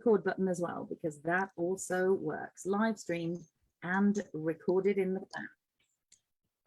record button as well, because that also works, live streamed and recorded in the cloud.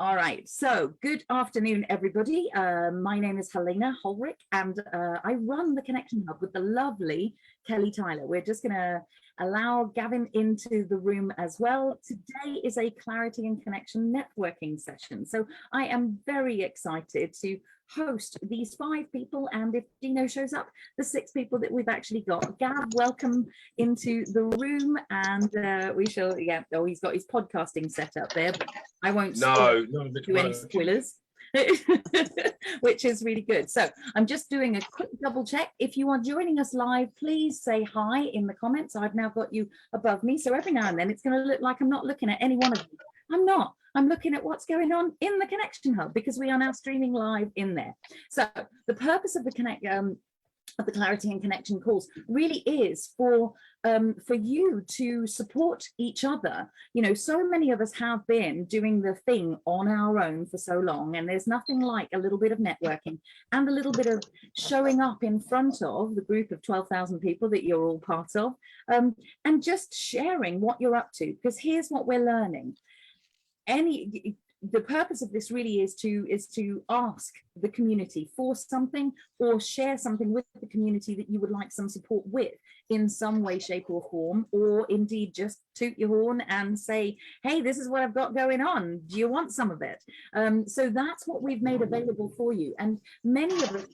All right, so good afternoon, everybody. My name is Helena Holrick, and I run the Connection Hub with the lovely Kelly Tyler. We're just going to allow Gavin into the room as well. Today is a Clarity and Connection networking session, so I am very excited to host these 5 people, and if Dino shows up, the 6 people that we've actually got. Gav, welcome into the room, and we shall, oh, he's got his podcasting set up there, but I won't do any spoilers. Which is really good. So I'm just doing a quick double check. If you are joining us live, please say hi in the comments. I've now got you above me, so every now and then it's going to look like I'm not looking at any one of you. I'm not. I'm looking at what's going on in the Connection Hub, because we are now streaming live in there. So the purpose of the Clarity and Connection calls really is for you to support each other. You know, so many of us have been doing the thing on our own for so long, and there's nothing like a little bit of networking and a little bit of showing up in front of the group of 12,000 people that you're all part of, and just sharing what you're up to. Because here's what we're learning. The purpose of this really is to ask the community for something, or share something with the community that you would like some support with in some way, shape or form, or indeed just toot your horn and say, hey, this is what I've got going on. Do you want some of it? So that's what we've made available for you. And many of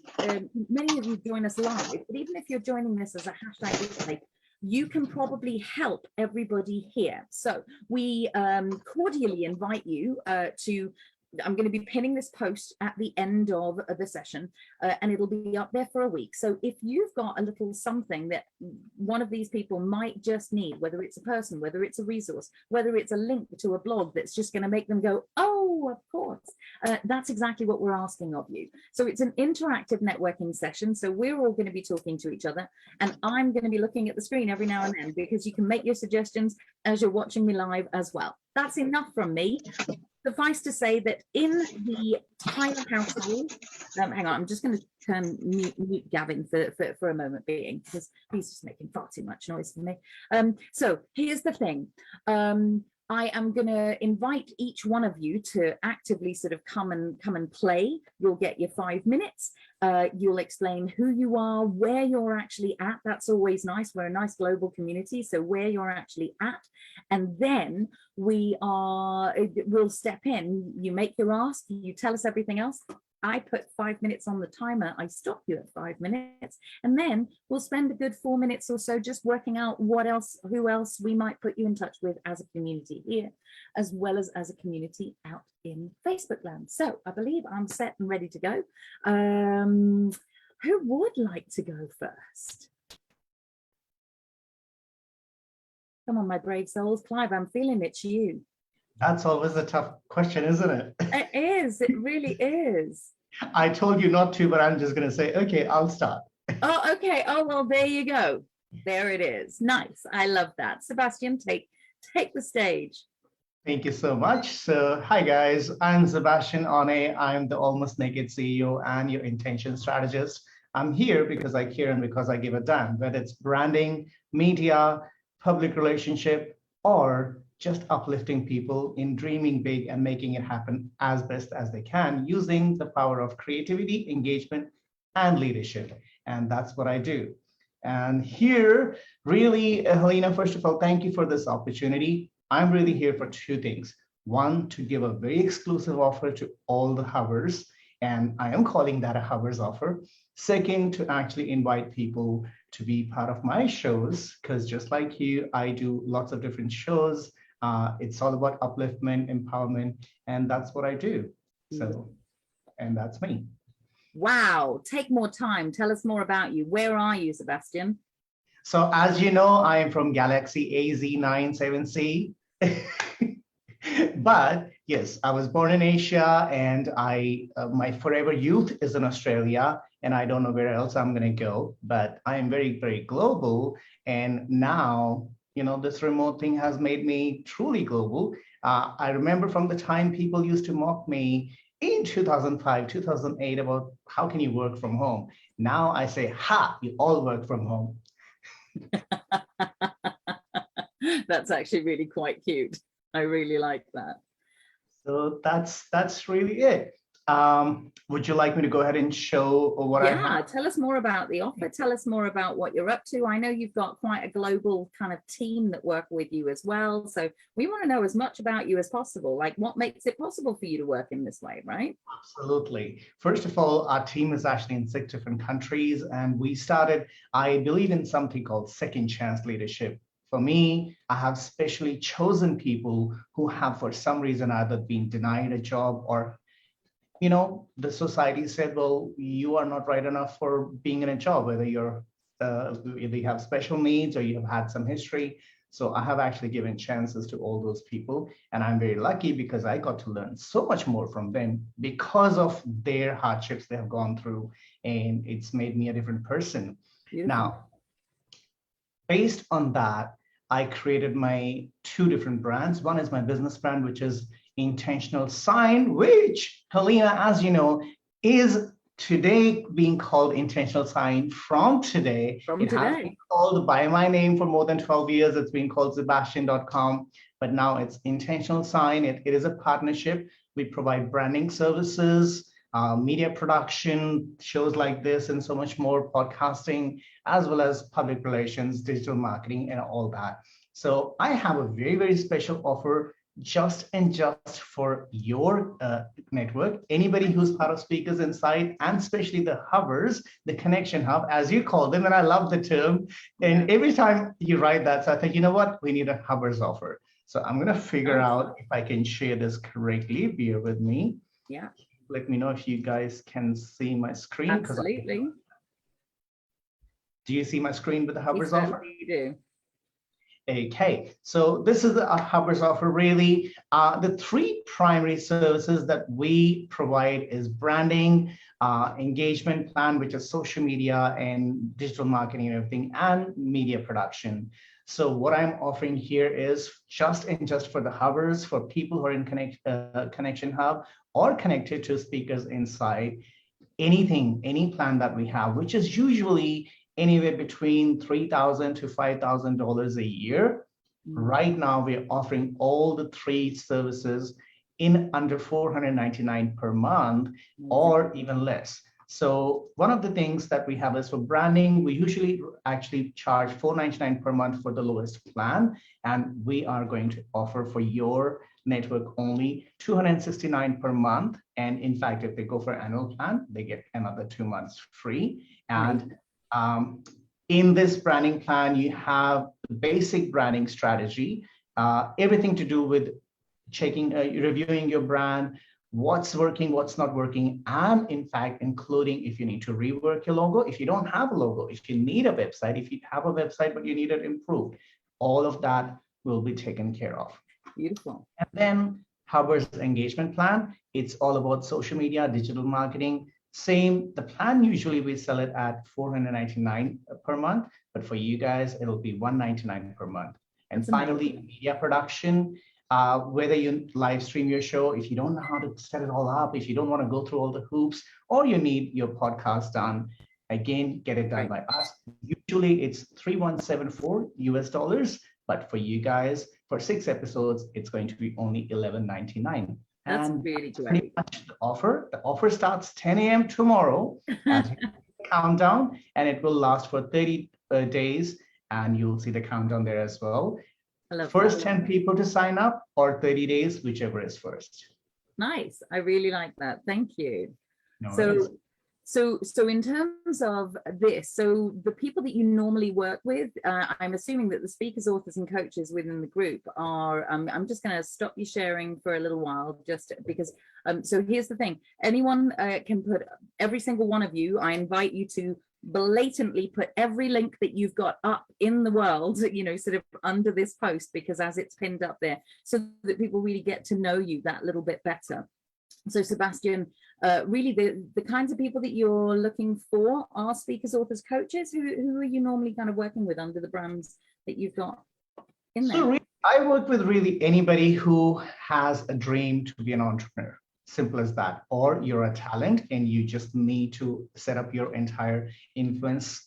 you join us live, but even if you're joining this as a hashtag replay, you can probably help everybody here. So we cordially invite you to, I'm going to be pinning this post at the end of the session, and it'll be up there for a week. So if you've got a little something that one of these people might just need, whether it's a person, whether it's a resource, whether it's a link to a blog that's just going to make them go, oh, of course, that's exactly what we're asking of you. So it's an interactive networking session. So we're all going to be talking to each other, and I'm going to be looking at the screen every now and then, because you can make your suggestions as you're watching me live as well. That's enough from me. Suffice to say that in the Tyler household, hang on, I'm just going to turn mute Gavin for a moment being, because he's just making far too much noise for me. So here's the thing. I am going to invite each one of you to actively sort of come and play. You'll get your 5 minutes. You'll explain who you are, where you're actually at. That's always nice. We're a nice global community, so where you're actually at. And then we'll step in. You make your ask, you tell us everything else. I put 5 minutes on the timer. I stop you at 5 minutes, and then we'll spend a good 4 minutes or so just working out who else we might put you in touch with as a community here, as well as a community out in Facebook land. So I believe I'm set and ready to go. Who would like to go first? Come on, my brave souls. Clive, I'm feeling it's you. That's always a tough question, isn't it? It is. It really is. I told you not to, but I'm just going to say, okay, I'll start. Oh, okay. Oh, well, there you go. There it is. Nice. I love that. Sebastian, take the stage. Thank you so much. So, hi guys, I'm Sebastian One. I'm the Almost Naked CEO and your intention strategist. I'm here because I care and because I give a damn, whether it's branding, media, public relationship, or just uplifting people in dreaming big and making it happen as best as they can, using the power of creativity, engagement, and leadership. And that's what I do. And here, really, Helena, first of all, thank you for this opportunity. I'm really here for 2 things. One, to give a very exclusive offer to all the Hubbers, and I am calling that a Hubbers offer. Second, to actually invite people to be part of my shows, because just like you, I do lots of different shows. It's all about upliftment, empowerment, and that's what I do. So, and that's me. Wow, take more time. Tell us more about you. Where are you, Sebastian? So as you know, I am from Galaxy AZ97C. But yes, I was born in Asia, and my forever youth is in Australia, and I don't know where else I'm going to go, but I am very, very global. And now, this remote thing has made me truly global. I remember from the time people used to mock me in 2005, 2008 about how can you work from home? Now I say, ha, you all work from home. That's actually really quite cute. I really like that. So that's really it. Would you like me to go ahead and show what I Yeah, have? tell us more about the offer. Tell us more about what you're up to. I know you've got quite a global kind of team that work with you as well. So we want to know as much about you as possible. Like what makes it possible for you to work in this way, right? Absolutely. First of all, our team is actually in 6 different countries, and we started, I believe in something called second chance leadership. For me, I have specially chosen people who have, for some reason, either been denied a job or the society said, well, you are not right enough for being in a job, whether whether you have special needs or you have had some history. So I have actually given chances to all those people, and I'm very lucky because I got to learn so much more from them because of their hardships they have gone through, and it's made me a different person. Beautiful. Now, based on that, I created my 2 different brands. One is my business brand, which is Intentional Sign, which, Helena, as you know, is today being called Intentional Sign from today. From It has today. been called by my name for more than 12 years. It's been called Sebastian.com, but now it's Intentional Sign. It is a partnership. We provide branding services, media production, shows like this, and so much more, podcasting, as well as public relations, digital marketing, and all that. So I have a very, very special offer just for your network. Anybody who's part of Speakers Insight, and especially the hubbers, the connection hub, as you call them, and I love the term. And every time you write that, so I think, you know what, we need a hubbers offer. So I'm going to figure out if I can share this correctly. Bear with me. Yeah. Let me know if you guys can see my screen. Absolutely. Do you see my screen with the hubbers offer? You do. Okay, so this is a Hubbers offer really. The 3 primary services that we provide is branding, engagement plan, which is social media and digital marketing and everything, and media production. So what I'm offering here is just for the Hubbers, for people who are in Connection Hub or connected to Speakers Insight, any plan that we have, which is usually anywhere between $3,000 to $5,000 a year. Right now, we're offering all the 3 services in under $499 per month or even less. So one of the things that we have is for branding, we usually actually charge $499 per month for the lowest plan, and we are going to offer for your network only $269 per month. And in fact, if they go for annual plan, they get another 2 months free. And in this branding plan, you have the basic branding strategy, everything to do with reviewing your brand, what's working, what's not working, and in fact, including if you need to rework your logo, if you don't have a logo, if you need a website, if you have a website but you need it improved, all of that will be taken care of. Beautiful. And then Hubbers engagement plan, it's all about social media, digital marketing. Same, the plan usually we sell it at $499 per month, but for you guys, it'll be $199 per month. And That's finally, amazing. media production, whether you live stream your show, if you don't know how to set it all up, if you don't want to go through all the hoops, or you need your podcast done, again, get it done by us. Usually it's $3,174 US, but for you guys, for 6 episodes, it's going to be only $1,199. That's and really that's pretty great. much the offer. The offer starts 10 a.m. tomorrow as you countdown, and it will last for 30 days, and you'll see the countdown there as well. First 10 people to sign up, or 30 days, whichever is first. Nice. I really like that. Thank you. No So worries. So in terms of this, so the people that you normally work with, I'm assuming that the speakers, authors, and coaches within the group are, I'm just going to stop you sharing for a little while, just because, so here's the thing, anyone can put, every single one of you, I invite you to blatantly put every link that you've got up in the world, sort of under this post, because as it's pinned up there, so that people really get to know you that little bit better. So Sebastian, really the kinds of people that you're looking for are speakers, authors, coaches. Who are you normally kind of working with under the brands that you've got in there? So really, I work with really anybody who has a dream to be an entrepreneur. Simple as that. Or you're a talent and you just need to set up your entire influence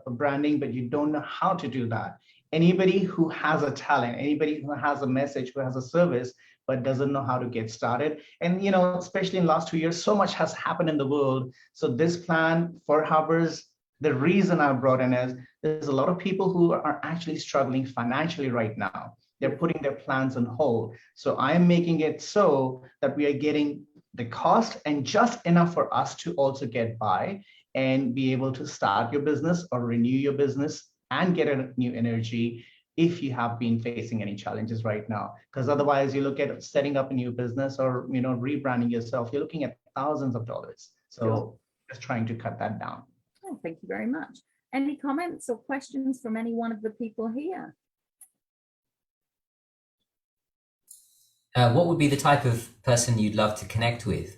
branding, but you don't know how to do that. anybody who has a talent, anybody who has a message, who has a service, but doesn't know how to get started. And, especially in the last 2 years, so much has happened in the world. So this plan for Harbors, the reason I brought in is there's a lot of people who are actually struggling financially right now. They're putting their plans on hold. So I'm making it so that we are getting the cost and just enough for us to also get by and be able to start your business or renew your business and get a new energy if you have been facing any challenges right now. Because otherwise, you look at setting up a new business or rebranding yourself, you're looking at thousands of dollars. So just trying to cut that down. Oh, thank you very much. Any comments or questions from any one of the people here? What would be the type of person you'd love to connect with?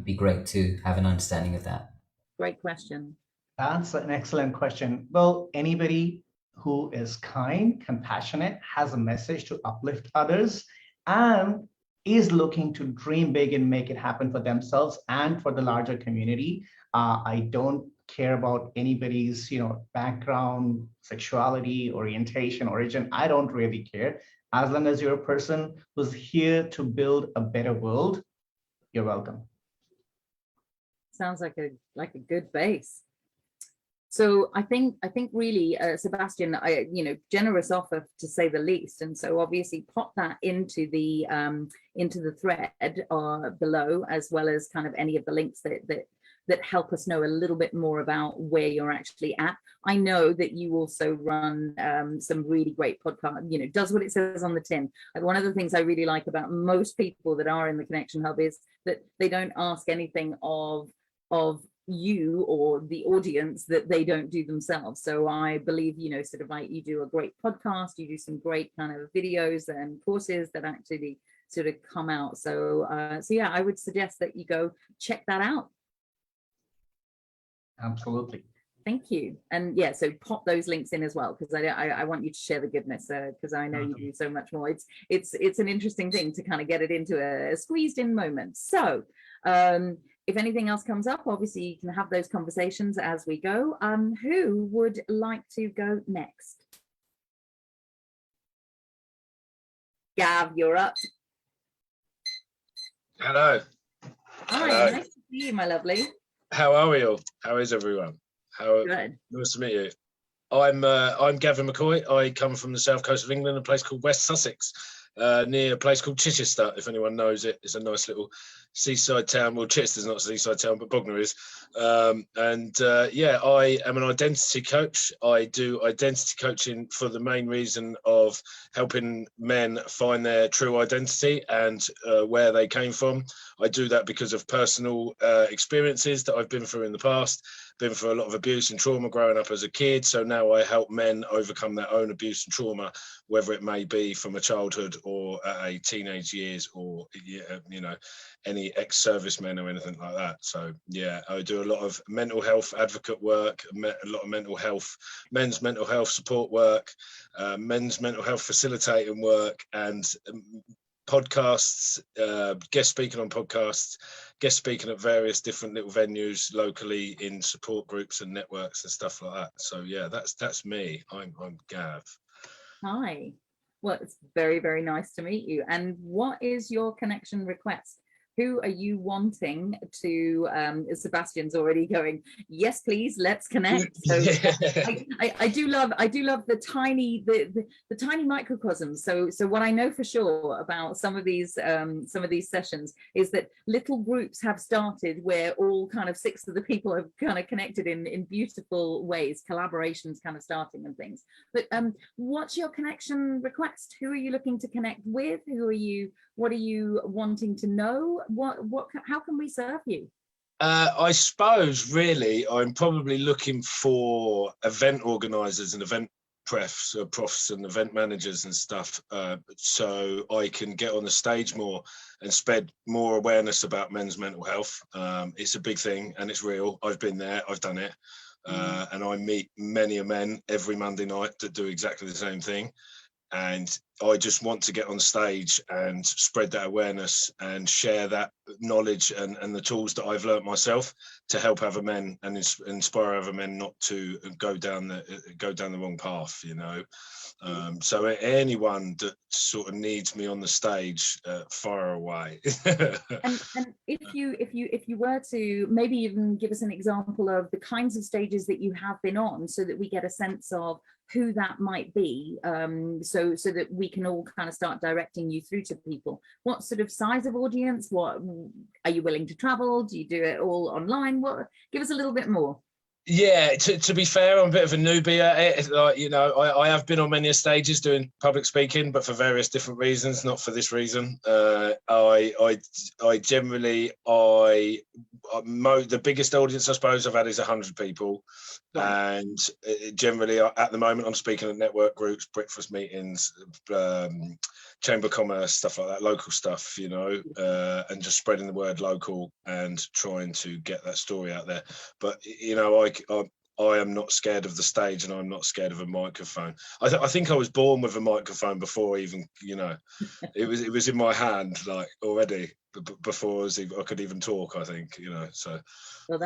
Be great to have an understanding of that. Great question. That's an excellent question. Well, anybody who is kind, compassionate, has a message to uplift others, and is looking to dream big and make it happen for themselves and for the larger community. I don't care about anybody's, background, sexuality, orientation, origin. I don't really care. As long as you're a person who's here to build a better world, you're welcome. Sounds like a good base. So I think really, Sebastian, generous offer to say the least, and so obviously pop that into the thread below, as well as kind of any of the links that help us know a little bit more about where you're actually at. I know that you also run some really great podcast, does what it says on the tin. And one of the things I really like about most people that are in the Connection Hub is that they don't ask anything of you or the audience that they don't do themselves. So I believe, sort of like you do a great podcast, you do some great kind of videos and courses that actually sort of come out. So yeah, I would suggest that you go check that out. Absolutely. Thank you. And yeah, so pop those links in as well, because I want you to share the goodness, because I know you do so much more. It's an interesting thing to kind of get it into a squeezed in moment. So if anything else comes up, obviously you can have those conversations as we go. Who would like to go next? Gav, you're up. Hello. Hi, Hello. nice to see you, my lovely. How are we all? How is everyone? Good. Nice to meet you. I'm Gavin McCoy. I come from the south coast of England, a place called West Sussex, near a place called Chichester, if anyone knows it. It's a nice little seaside town. Well, Chichester's not a seaside town, but Bognor is. I am an identity coach. I do identity coaching for the main reason of helping men find their true identity and where they came from. I do that because of personal experiences that I've been through in the past. Been through a lot of abuse and trauma growing up as a kid, so now I help men overcome their own abuse and trauma, whether it may be from a childhood or at a teenage years, or any ex-servicemen or anything like that. So yeah, I do a lot of mental health advocate work, a lot of men's mental health support work, men's mental health facilitating work, and podcasts, guest speaking on podcasts, guest speaking at various different little venues locally in support groups and networks and stuff like that. So yeah, that's me. I'm Gav. Hi. Well, it's very, very nice to meet you. And what is your connection request? Who are you wanting to, Sebastian's already going, yes, please, let's connect. So I do love the tiny microcosms. So what I know for sure about some of these sessions is that little groups have started where all kind of 6 of the people have kind of connected in beautiful ways, collaborations kind of starting and things. But what's your connection request? Who are you looking to connect with? What are you wanting to know? How can we serve you? I suppose really I'm probably looking for event organisers and event profs and event managers and stuff, so I can get on the stage more and spread more awareness about men's mental health. It's a big thing and it's real. I've been there, I've done it, and I meet many men every Monday night that do exactly the same thing. And I just want to get on stage and spread that awareness and share that knowledge and the tools that I've learnt myself to help other men and inspire other men not to go down the wrong path, you know. So anyone that sort of needs me on the stage, fire away. and if you were to maybe even give us an example of the kinds of stages that you have been on, so that we get a sense of who that might be, so that we can all kind of start directing you through to people. What sort of size of audience? What are you willing to travel? Do you do it all online? What? Give us a little bit more. Yeah, to be fair, I'm a bit of a newbie at it. Like, you know, I have been on many stages doing public speaking, but for various different reasons, not for this reason. I generally, the biggest audience I suppose I've had is 100 people. Right. And generally, at the moment, I'm speaking at network groups, breakfast meetings, chamber of commerce, stuff like that, local stuff, you know, and just spreading the word local and trying to get that story out there. But, you know, I am not scared of the stage, and I'm not scared of a microphone. I think I was born with a microphone before even, you know, it was in my hand, like, already before I could even talk, I think, you know, so. Well,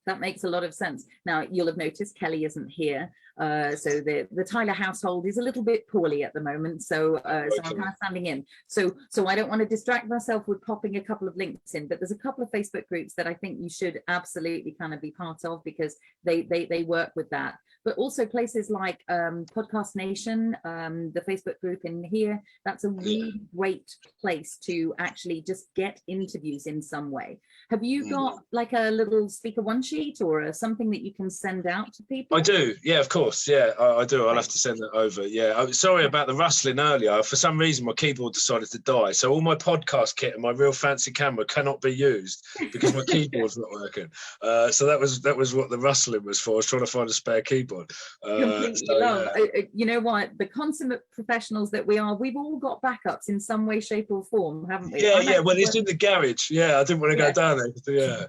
that makes a lot of sense. Now, you'll have noticed Kelly isn't here. So the Tyler household is a little bit poorly at the moment. So, so I'm kind of standing in. So I don't want to distract myself with popping a couple of links in, but there's a couple of Facebook groups that I think you should absolutely kind of be part of, because they work with that. But also places like Podcast Nation, the Facebook group in here, that's a really great place to actually just get interviews in some way. Have you got like a little speaker one sheet or something that you can send out to people? I do, yeah, of course, yeah, I do. I'll have to send that over. Yeah, I'm sorry about the rustling earlier. For some reason, my keyboard decided to die, so all my podcast kit and my real fancy camera cannot be used because my keyboard's not working. So that was what the rustling was for. I was trying to find a spare keyboard. You know what? The consummate professionals that we are, we've all got backups in some way, shape, or form, haven't we? Yeah. Well, it's in the garage. Yeah, I didn't want to go down there. Yeah.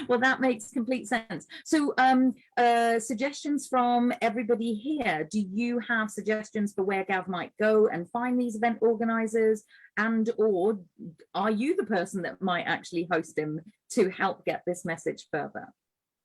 Well, that makes complete sense. So suggestions from everybody here. Do you have suggestions for where Gav might go and find these event organizers, and or are you the person that might actually host him to help get this message further?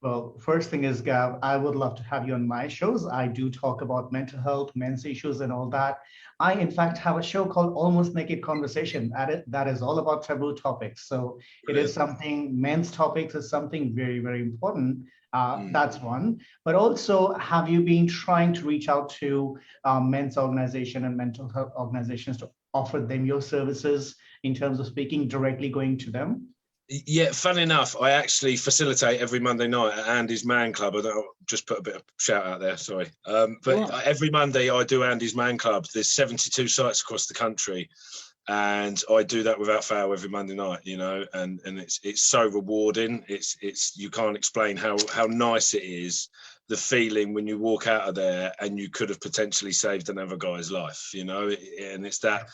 Well, first thing is, Gav, I would love to have you on my shows. I do talk about mental health, men's issues, and all that. I, in fact, have a show called Almost Naked Conversation that is all about taboo topics. So it is something, men's topics is something very, very important. That's one. But also, have you been trying to reach out to men's organization and mental health organizations to offer them your services in terms of speaking directly, going to them? Yeah, fun enough, I actually facilitate every Monday night at Andy's Man Club. I don't just put a bit of shout out there, sorry. But every Monday I do Andy's Man Club. There's 72 sites across the country, and I do that without fail every Monday night, you know, and it's so rewarding. It's you can't explain how nice it is, the feeling when you walk out of there and you could have potentially saved another guy's life, you know, and it's that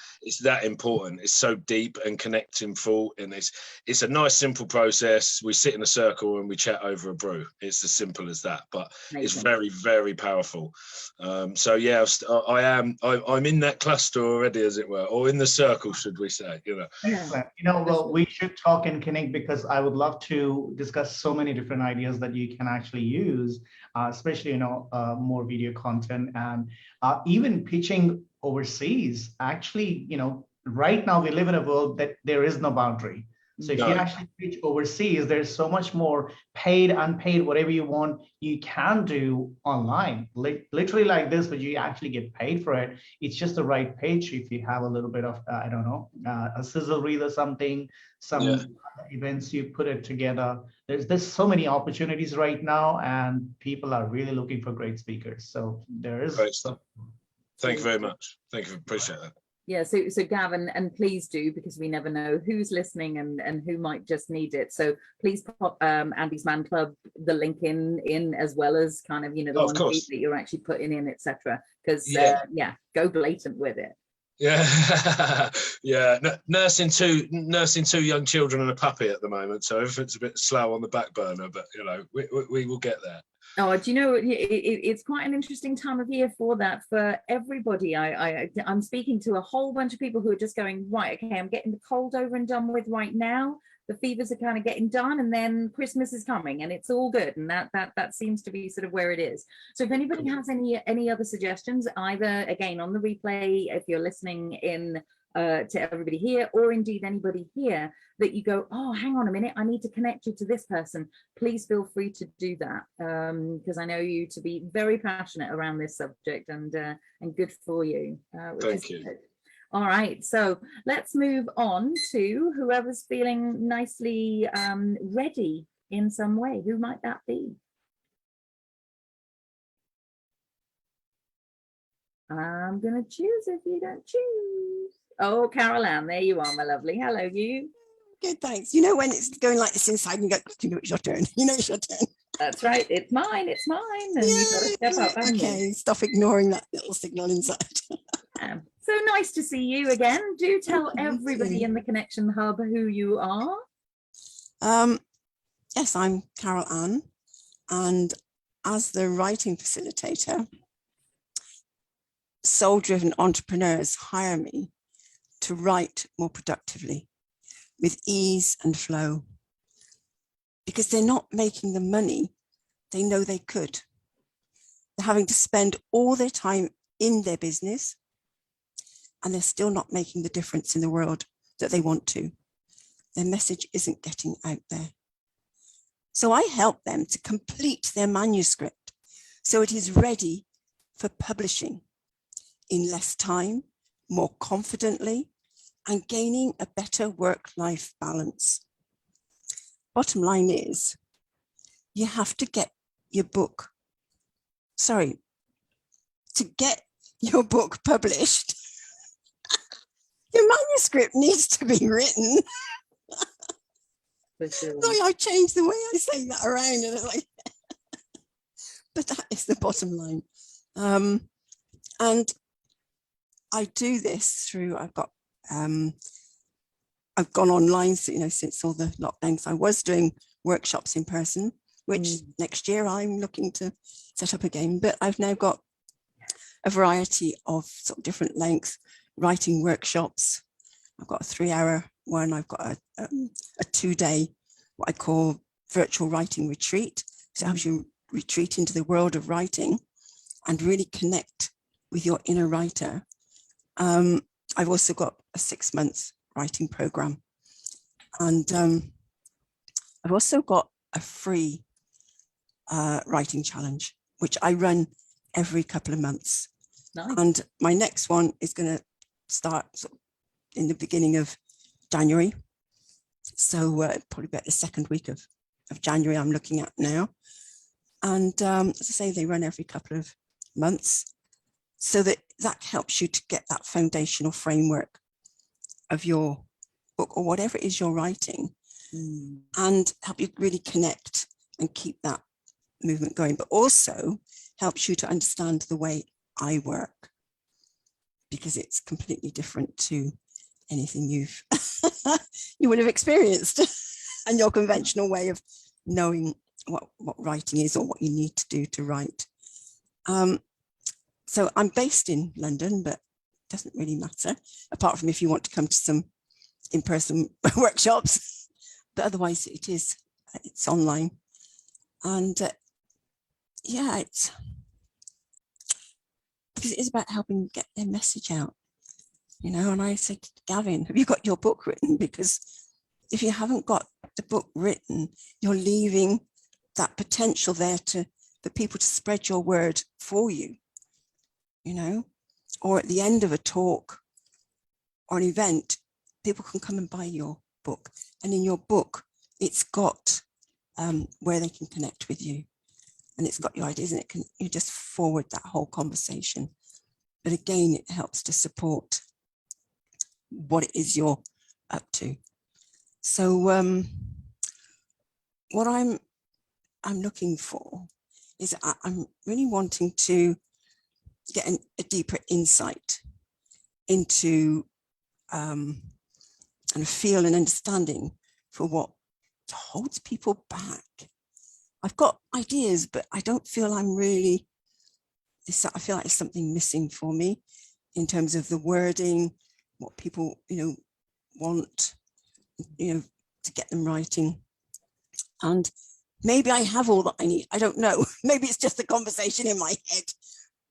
important. It's so deep and connecting full, and it's a nice simple process. We sit in a circle and we chat over a brew. It's as simple as that, but it's very, very powerful. So yeah, I'm in that cluster already, as it were, or in the circle, should we say, you know. Excellent. You know, well, we should talk and connect, because I would love to discuss so many different ideas that you can actually use, especially, you know, more video content, and even pitching overseas. Actually, you know, right now we live in a world that there is no boundary. So if you actually pitch overseas, there's so much more paid, unpaid, whatever you want, you can do online, literally like this, but you actually get paid for it. It's just the right page. If you have a little bit of, I don't know, a sizzle reel or something, events, you put it together. There's so many opportunities right now, and people are really looking for great speakers. So there is. Thank you very much. Thank you. Appreciate that. Yeah, so Gavin, and please do, because we never know who's listening and who might just need it. So please pop Andy's Man Club, the link in as well as kind of, you know, the one that you're actually putting in, etc. Because go blatant with it. Yeah, yeah. Nursing two young children and a puppy at the moment, so everything's a bit slow on the back burner. But you know, we will get there. Oh, do you know, it's quite an interesting time of year for that, for everybody. I'm speaking to a whole bunch of people who are just going, right, okay, I'm getting the cold over and done with right now. The fevers are kind of getting done, and then Christmas is coming, and it's all good. And that seems to be sort of where it is. So if anybody has any other suggestions, either again on the replay, if you're listening in to everybody here, or indeed anybody here that you go, oh, hang on a minute, I need to connect you to this person, please feel free to do that, because I know you to be very passionate around this subject, and good for you. Thank you. Good. All right, so let's move on to whoever's feeling nicely ready in some way. Who might that be? I'm gonna choose if you don't choose. Oh, Carol Ann, there you are, my lovely. Hello, you. Good, thanks. You know when it's going like this inside and you go, you know it's your turn. You know it's your turn. That's right. It's mine. It's mine. And you've got to step up, haven't you? Okay, stop ignoring that little signal inside. So nice to see you again. Do tell everybody in the Connection Hub who you are. Yes, I'm Carol Ann, and as the writing facilitator, soul-driven entrepreneurs hire me to write more productively with ease and flow, because they're not making the money they know they could. They're having to spend all their time in their business, and they're still not making the difference in the world that they want to. Their message isn't getting out there. So I help them to complete their manuscript so it is ready for publishing in less time, more confidently, and gaining a better work-life balance. Bottom line is, you have to get your book, to get your book published, your manuscript needs to be written. Sorry, I changed the way I say that around, and it's like, but that is the bottom line. And I do this through, I've gone online, since all the lockdowns. I was doing workshops in person, which next year I'm looking to set up again, but I've now got a variety of sort of different lengths writing workshops. I've got a 3-hour one. I've got a 2-day, what I call virtual writing retreat. So it helps you retreat into the world of writing and really connect with your inner writer. I've also got a 6-month writing program, and I've also got a free writing challenge, which I run every couple of months. Nice. And my next one is going to start in the beginning of January. So probably about the second week of January I'm looking at now. And as I say, they run every couple of months, so that helps you to get that foundational framework of your book or whatever it is you're writing, and help you really connect and keep that movement going, but also helps you to understand the way I work, because it's completely different to anything you would have experienced and your conventional way of knowing what writing is or what you need to do to write. So I'm based in London, but it doesn't really matter, apart from if you want to come to some in-person workshops, but otherwise it's online. And yeah, it's because it is about helping get their message out, and I said to Gavin, have you got your book written? Because if you haven't got the book written, you're leaving that potential there for people to spread your word for you, or at the end of a talk or an event, people can come and buy your book. And in your book, it's got where they can connect with you. And it's got your ideas, and you just forward that whole conversation. But again, it helps to support what it is you're up to. So what I'm looking for is I'm really wanting to get a deeper insight into and a feel and understanding for what holds people back I've got ideas, but I don't feel I'm really, I feel like there's something missing for me in terms of the wording, what people, want, to get them writing. And maybe I have all that I need. I don't know. Maybe it's just a conversation in my head.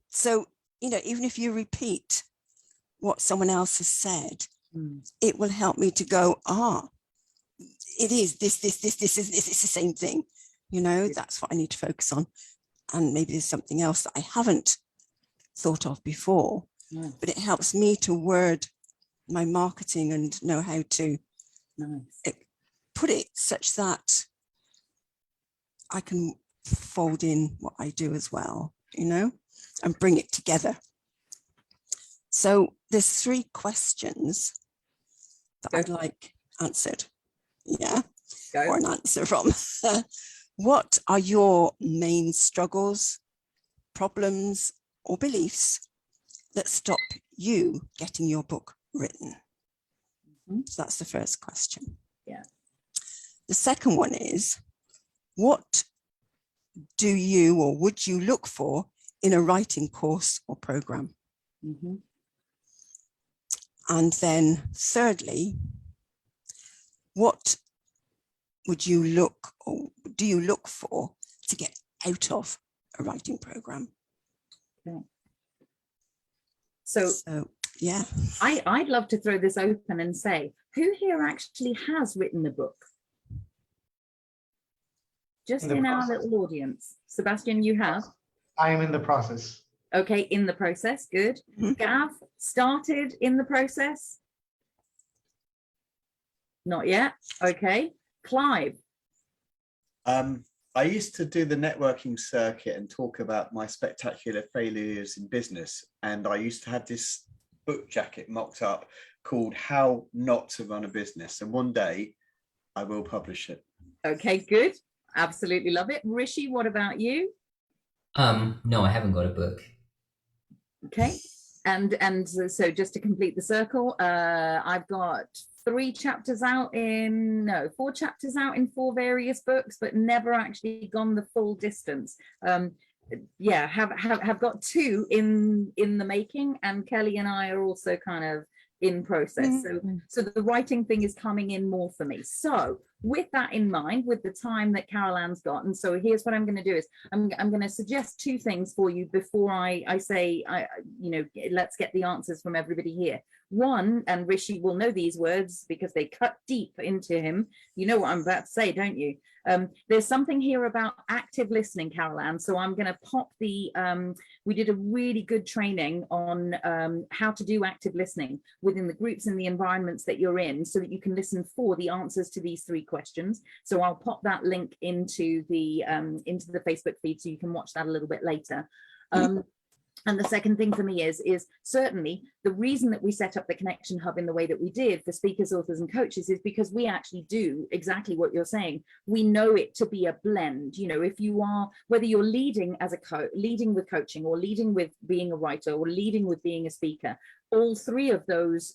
So, even if you repeat what someone else has said, it will help me to go, it is this is the same thing. That's what I need to focus on. And maybe there's something else that I haven't thought of before, but it helps me to word my marketing and know how to put it such that I can fold in what I do as well, and bring it together. So there's 3 questions that I'd like answered. Yeah. Go. Or an answer from. What are your main struggles, problems, or beliefs that stop you getting your book written? So that's the first question. Yeah. The second one is, what do you or would you look for in a writing course or program? And then thirdly, what would you look or do you look for to get out of a writing program? Okay. So yeah, I'd love to throw this open and say, who here actually has written a book? Just in our little audience. Sebastian, you have? I am in the process. Okay, in the process, good. Gav, started in the process? Not yet, okay. Clive? I used to do the networking circuit and talk about my spectacular failures in business. And I used to have this book jacket mocked up called How Not to Run a Business. And one day I will publish it. Okay, good. Absolutely love it. Rishi, what about you? No, I haven't got a book. Okay. And so just to complete the circle, I've got 4 chapters out in 4 various books, but never actually gone the full distance. Yeah, have got 2 in the making, and Kelly and I are also kind of in process. So the writing thing is coming in more for me. So with that in mind, with the time that Carol Ann's got, and so here's what I'm going to do is I'm going to suggest 2 things for you before I say, let's get the answers from everybody here. One, and Rishi will know these words because they cut deep into him. You know what I'm about to say, don't you? There's something here about active listening, Carol Ann. So I'm going to pop the, we did a really good training on how to do active listening within the groups and the environments that you're in, so that you can listen for the answers to these 3 questions. So I'll pop that link into the Facebook feed so you can watch that a little bit later. And the second thing for me is certainly the reason that we set up the Connection Hub in the way that we did for speakers, authors, and coaches is because we actually do exactly what you're saying. We know it to be a blend. If you are, whether you're leading as a leading with coaching, or leading with being a writer, or leading with being a speaker, all 3 of those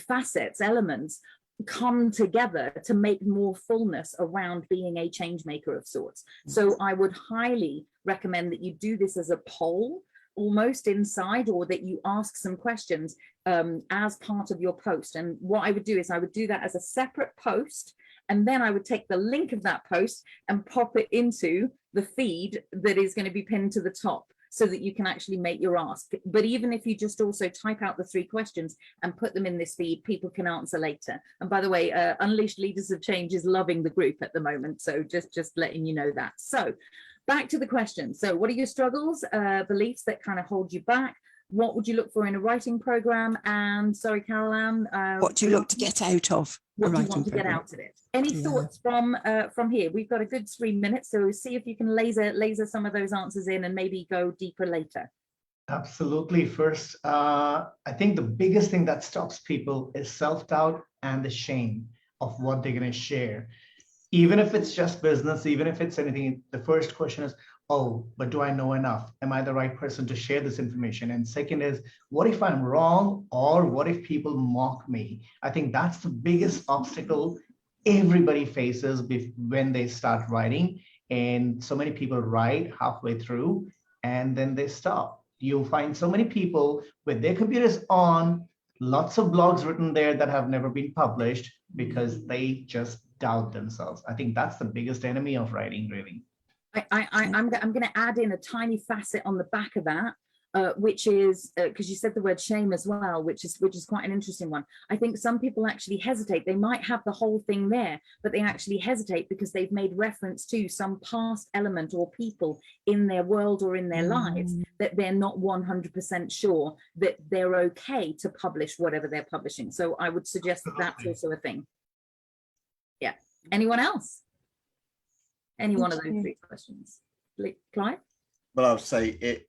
facets, elements, come together to make more fullness around being a change maker of sorts. So I would highly recommend that you do this as a poll almost inside, or that you ask some questions as part of your post. And what I would do is I would do that as a separate post, and then I would take the link of that post and pop it into the feed that is going to be pinned to the top, so that you can actually make your ask. But even if you just also type out the 3 questions and put them in this feed, people can answer later. And by the way, Unleashed Leaders of Change is loving the group at the moment. So just letting you know that. So back to the question. So what are your struggles, beliefs that kind of hold you back? What would you look for in a writing program? And sorry, Carol Ann. What do you look to get out of what a do you writing want to program? get out of it? Any thoughts from here? We've got a good 3 minutes, so see if you can laser some of those answers in and maybe go deeper later. Absolutely. First, I think the biggest thing that stops people is self-doubt and the shame of what they're going to share. Even if it's just business, even if it's anything, the first question is, oh, but do I know enough? Am I the right person to share this information? And second is, what if I'm wrong? Or what if people mock me? I think that's the biggest obstacle everybody faces when they start writing. And so many people write halfway through and then they stop. You'll find so many people with their computers on, lots of blogs written there that have never been published because they just doubt themselves. I think that's the biggest enemy of writing, really. I'm going to add in a tiny facet on the back of that, which is because you said the word shame as well, which is quite an interesting one. I think some people actually hesitate. They might have the whole thing there, but they actually hesitate because they've made reference to some past element or people in their world or in their lives that they're not 100% sure that they're okay to publish whatever they're publishing. So I would suggest that that's also a thing. Yeah. Anyone else? Any one of those three questions? Clive? Well, I'll say it.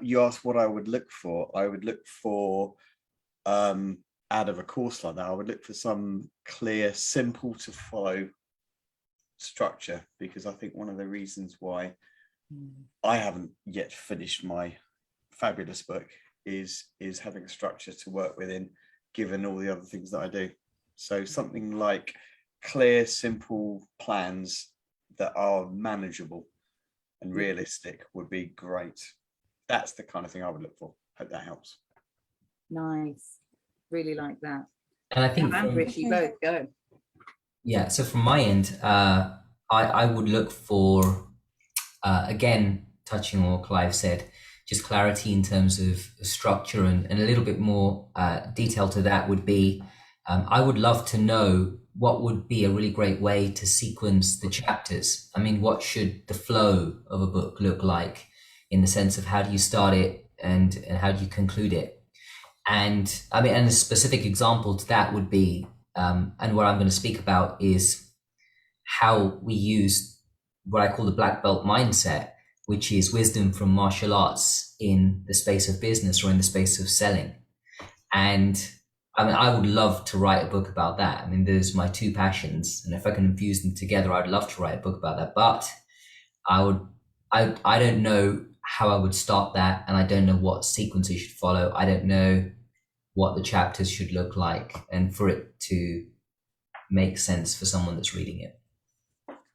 You asked what I would look for. I would look for, out of a course like that, I would look for some clear, simple to follow structure, because I think one of the reasons why I haven't yet finished my fabulous book is having a structure to work within, given all the other things that I do. So something like clear, simple plans that are manageable and realistic would be great. That's the kind of thing I would look for. Hope that helps. Nice. Really like that. And I think Rishi, both go. Yeah, so from my end, I would look for, again, touching on what Clive said, just clarity in terms of structure, and a little bit more detail to that would be, I would love to know what would be a really great way to sequence the chapters. I mean, what should the flow of a book look like, in the sense of how do you start it and how do you conclude it? And I mean, and a specific example to that would be, and what I'm going to speak about is how we use what I call the black belt mindset, which is wisdom from martial arts in the space of business or in the space of selling. And I mean, I would love to write a book about that. I mean, there's my two passions, and if I can infuse them together, I'd love to write a book about that. But I don't know how I would start that, and I don't know what sequence you should follow. I don't know what the chapters should look like, and for it to make sense for someone that's reading it.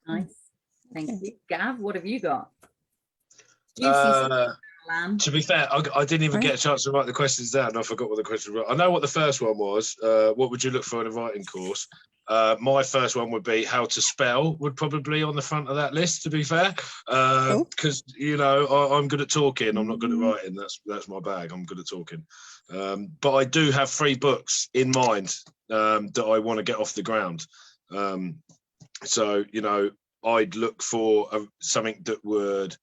Nice, thank you. Gav, what have you got? To be fair, I didn't even get a chance to write the questions down. I forgot what the question was. I know what the first one was. What would you look for in a writing course? My first one would be how to spell, would probably be on the front of that list, to be fair. Because, you know, I'm good at talking. I'm not good at writing. That's my bag. I'm good at talking. But I do have 3 books in mind that I want to get off the ground. So, you know, I'd look for something that would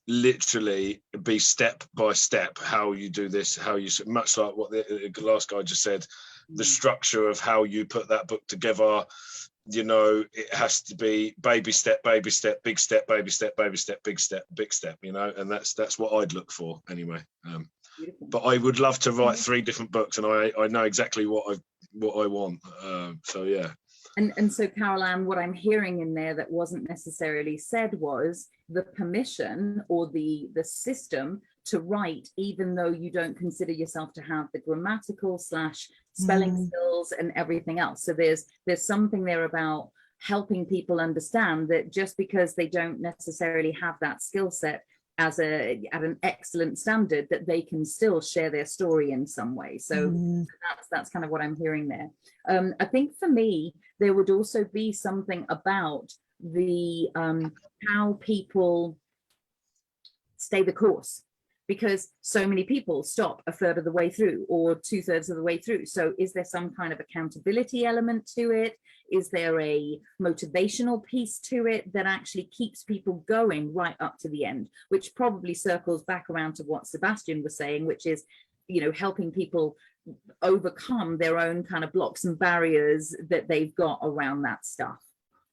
literally be step by step how you do this, how you, much like what the last guy just said, the structure of how you put that book together. You know, it has to be baby step, big step, baby step, big step, you know, and that's what I'd look for anyway. But I would love to write 3 different books, and I know exactly what I want. So yeah. And so, Carol Ann, what I'm hearing in there that wasn't necessarily said was the permission or the system to write, even though you don't consider yourself to have the grammatical / spelling skills and everything else. So there's something there about helping people understand that just because they don't necessarily have that skill set at an excellent standard, that they can still share their story in some way. So that's kind of what I'm hearing there. I think for me, there would also be something about the how people stay the course, because so many people stop a third of the way through or 2/3 of the way through. So is there some kind of accountability element to it? Is there a motivational piece to it that actually keeps people going right up to the end, which probably circles back around to what Sebastian was saying, which is, you know, helping people overcome their own kind of blocks and barriers that they've got around that stuff.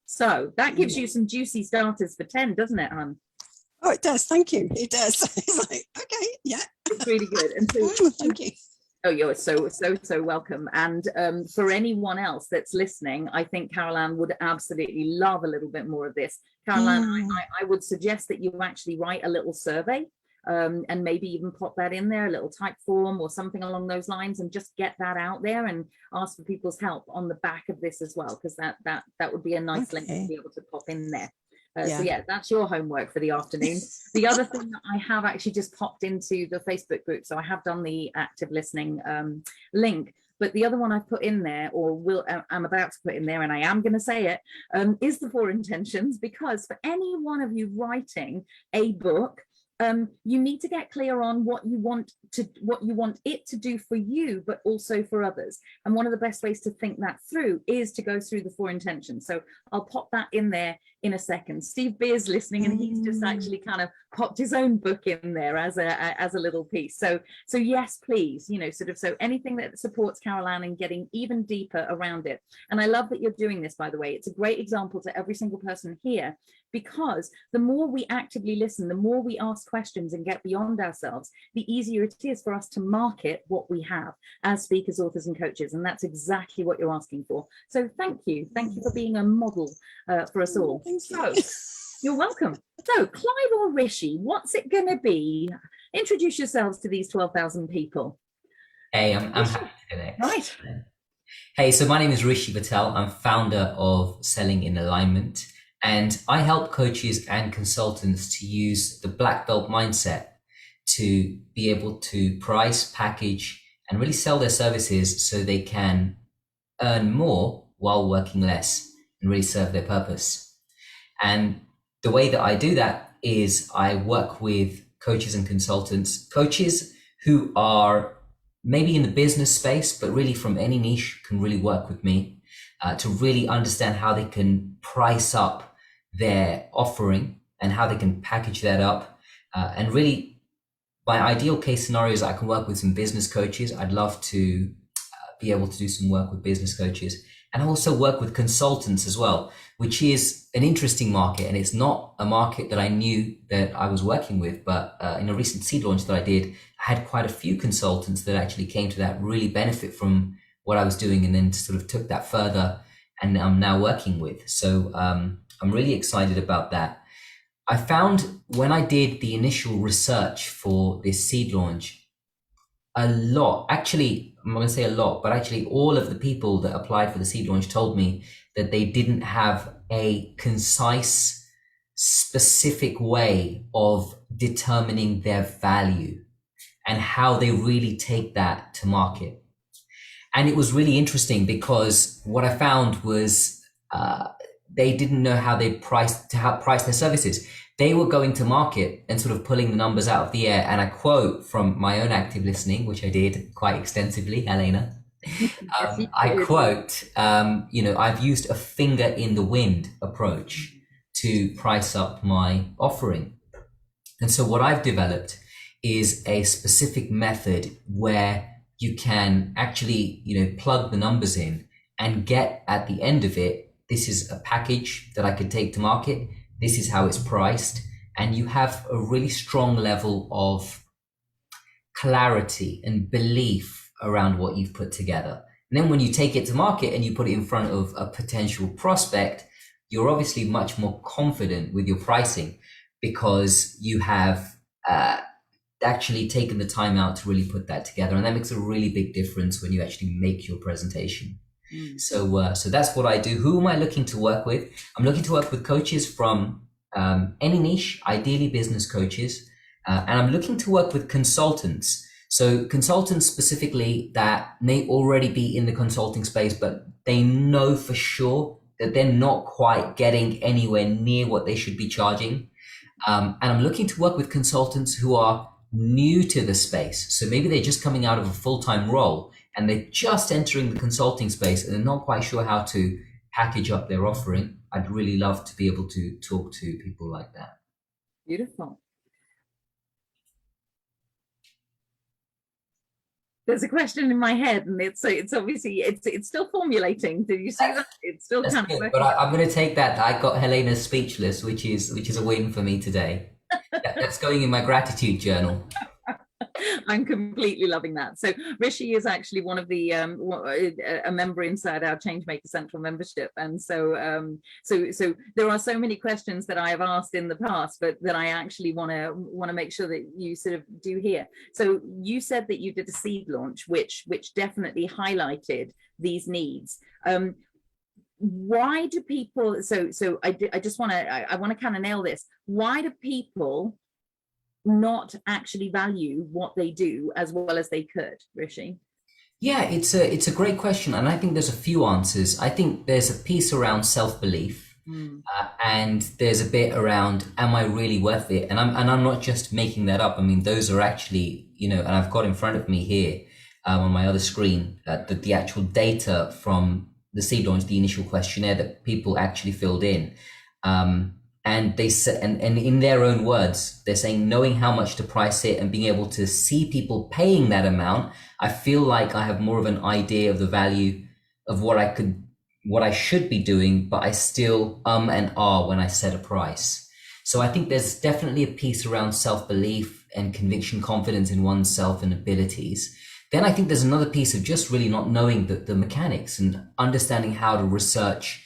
So that gives you some juicy starters for 10, doesn't it, Hun? Oh, it does. Thank you. It does. It's like, okay, yeah. It's really good. And so, thank you. Oh, you're so welcome. And for anyone else that's listening, I think Carol Ann would absolutely love a little bit more of this. Carol Ann, I would suggest that you actually write a little survey and maybe even pop that in there, a little type form or something along those lines, and just get that out there and ask for people's help on the back of this as well, because that would be a nice link to be able to pop in there. So yeah, that's your homework for the afternoon. The other thing that I have actually just popped into the Facebook group, so I have done the active listening link, but the other one I put in there, or I'm about to put in there, and I am going to say it, is the 4 intentions, because for any one of you writing a book, you need to get clear on what you want it to do for you, but also for others. And one of the best ways to think that through is to go through the 4 intentions. So I'll pop that in there in a second. Steve Beer's listening, and he's just actually kind of popped his own book in there as a little piece. So yes, please, so anything that supports Carol Ann and getting even deeper around it. And I love that you're doing this, by the way. It's a great example to every single person here, because the more we actively listen, the more we ask questions and get beyond ourselves, the easier it is for us to market what we have as speakers, authors, and coaches. And that's exactly what you're asking for. So thank you for being a model for us all. So you're welcome. So Clive or Rishi, what's it going to be? Introduce yourselves to these 12,000 people. Hey, I'm happy to do it. Right. Hey, so my name is Rishi Patel. I'm founder of Selling in Alignment, and I help coaches and consultants to use the black belt mindset to be able to price, package, and really sell their services so they can earn more while working less and really serve their purpose. And the way that I do that is I work with coaches and consultants, coaches who are maybe in the business space, but really from any niche can really work with me to really understand how they can price up their offering and how they can package that up. And really, my ideal case scenario is I can work with some business coaches. I'd love to be able to do some work with business coaches, and also work with consultants as well, which is an interesting market. And it's not a market that I knew that I was working with, but in a recent seed launch that I did, I had quite a few consultants that actually came to that really benefit from what I was doing, and then sort of took that further, and I'm now working with. So I'm really excited about that. I found when I did the initial research for this seed launch, a lot, actually, I'm going to say a lot, but actually all of the people that applied for the seed launch told me that they didn't have a concise, specific way of determining their value and how they really take that to market. And it was really interesting, because what I found was they didn't know how they price their services. They were going to market and sort of pulling the numbers out of the air. And I quote from my own active listening, which I did quite extensively, Helena. I quote, I've used a finger in the wind approach to price up my offering. And so what I've developed is a specific method where you can actually, plug the numbers in and get at the end of it, this is a package that I could take to market. This is how it's priced. And you have a really strong level of clarity and belief around what you've put together. And then when you take it to market and you put it in front of a potential prospect, you're obviously much more confident with your pricing, because you have actually taken the time out to really put that together. And that makes a really big difference when you actually make your presentation. So that's what I do. Who am I looking to work with? I'm looking to work with coaches from any niche, ideally business coaches. And I'm looking to work with consultants. So consultants specifically that may already be in the consulting space, but they know for sure that they're not quite getting anywhere near what they should be charging. And I'm looking to work with consultants who are new to the space. So maybe they're just coming out of a full-time role and they're just entering the consulting space and they're not quite sure how to package up their offering. I'd really love to be able to talk to people like that. Beautiful. There's a question in my head, and it's obviously it's still formulating. Did you see that? It's still kind of. But I'm going to take that. I got Helena's speechless, which is a win for me today. That's going in my gratitude journal. I'm completely loving that. So Rishi is actually one of the a member inside our Changemaker Central membership, and so so there are so many questions that I have asked in the past, but that I actually want to make sure that you sort of do here. So you said that you did a seed launch, which definitely highlighted these needs. Why do people? So I just want to kind of nail this. Why do people not actually value what they do as well as they could, Rishi? Yeah, it's a great question, and I think there's a few answers. I think there's a piece around self-belief, and there's a bit around, am I really worth it? And I'm not just making that up. I mean, those are actually, and I've got in front of me here on my other screen the actual data from the seed launch, the initial questionnaire that people actually filled in. And they said, and in their own words, they're saying, knowing how much to price it and being able to see people paying that amount, I feel like I have more of an idea of the value of what I should be doing, but I still and ah when I set a price. So I think there's definitely a piece around self-belief and conviction, confidence in oneself and abilities. Then I think there's another piece of just really not knowing the mechanics and understanding how to research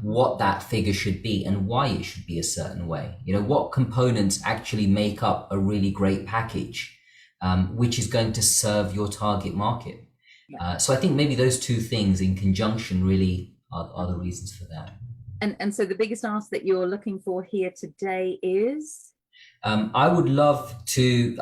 what that figure should be and why it should be a certain way. What components actually make up a really great package, which is going to serve your target market. So I think maybe those two things in conjunction really are the reasons for that. And so the biggest ask that you're looking for here today is? I would love to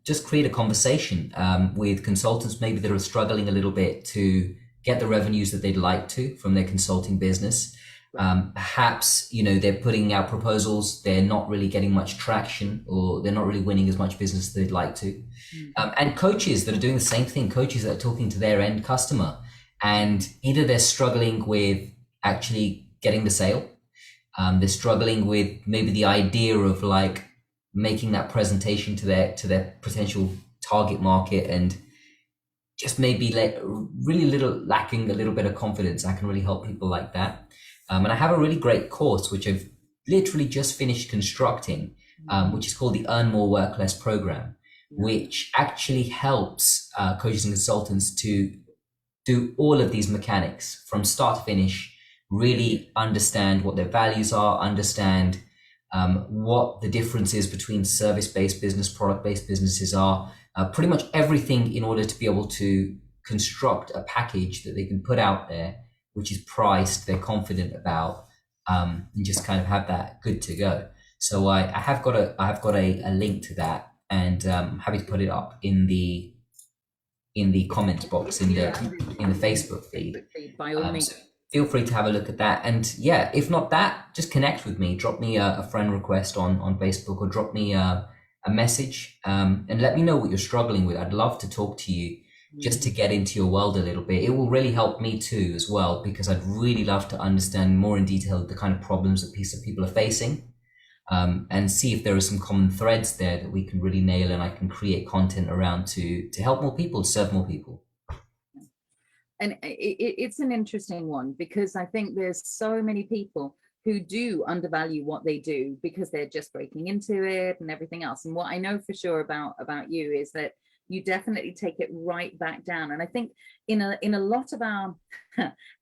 just create a conversation with consultants maybe that are struggling a little bit to get the revenues that they'd like to from their consulting business. Perhaps, they're putting out proposals, they're not really getting much traction, or they're not really winning as much business as they'd like to. And coaches that are doing the same thing, coaches that are talking to their end customer, and either they're struggling with actually getting the sale, they're struggling with maybe the idea of like making that presentation to their potential target market, and just maybe lacking a little bit of confidence. I can really help people like that. And I have a really great course, which I've literally just finished constructing, which is called the Earn More, Work Less program, which actually helps coaches and consultants to do all of these mechanics from start to finish, really understand what their values are, understand what the difference is between service-based business, product-based businesses are, pretty much everything in order to be able to construct a package that they can put out there, which is priced, they're confident about, and just kind of have that good to go. So I have got a link to that, and I'm happy to put it up in the comments box in the Facebook feed. By all means. So feel free to have a look at that. And yeah, if not that, just connect with me. Drop me a friend request on Facebook, or drop me a message, and let me know what you're struggling with. I'd love to talk to you just to get into your world a little bit. It will really help me too as well, because I'd really love to understand more in detail the kind of problems that people are facing, and see if there are some common threads there that we can really nail, and I can create content around to help more people, to serve more people. And it's an interesting one, because I think there's so many people who do undervalue what they do because they're just breaking into it and everything else. And what I know for sure about you is that you definitely take it right back down. And I think in a lot of our,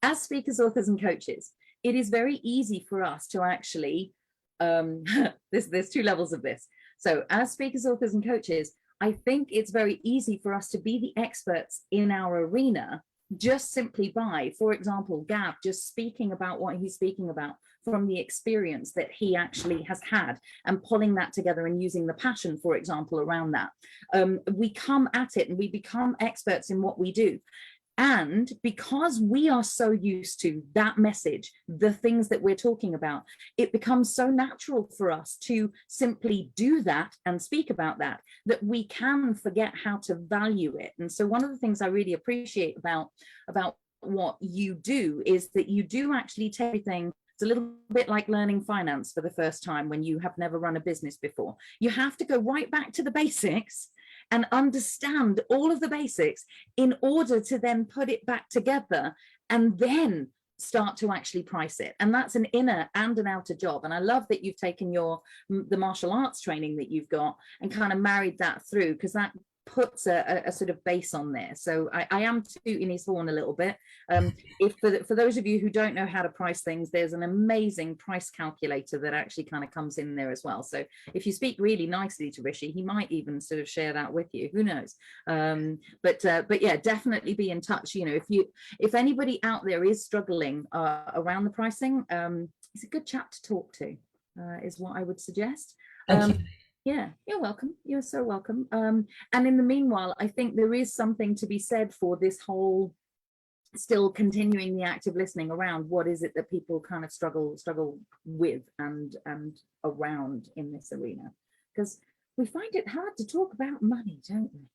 as speakers, authors, and coaches, it is very easy for us to actually, there's two levels of this. So as speakers, authors, and coaches, I think it's very easy for us to be the experts in our arena, just simply by, for example, Gav just speaking about what he's speaking about from the experience that he actually has had, and pulling that together and using the passion, for example, around that. We come at it and we become experts in what we do. And because we are so used to that message, the things that we're talking about, it becomes so natural for us to simply do that and speak about that, that we can forget how to value it. And so one of the things I really appreciate about what you do is that you do actually take everything. It's a little bit like learning finance for the first time when you have never run a business before. You have to go right back to the basics and understand all of the basics in order to then put it back together and then start to actually price it. And that's an inner and an outer job. And I love that you've taken the martial arts training that you've got and kind of married that through, because that puts a sort of base on there. So I am tooting his horn a little bit. If for those of you who don't know how to price things, there's an amazing price calculator that actually kind of comes in there as well. So if you speak really nicely to Rishi, he might even sort of share that with you. Who knows? But yeah, definitely be in touch. You know, if anybody out there is struggling around the pricing, it's a good chap to talk to, is what I would suggest. Thank you. Yeah, you're welcome. You're so welcome. And in the meanwhile, I think there is something to be said for this whole still continuing the active listening around what is it that people kind of struggle with and around in this arena, because we find it hard to talk about money, don't we?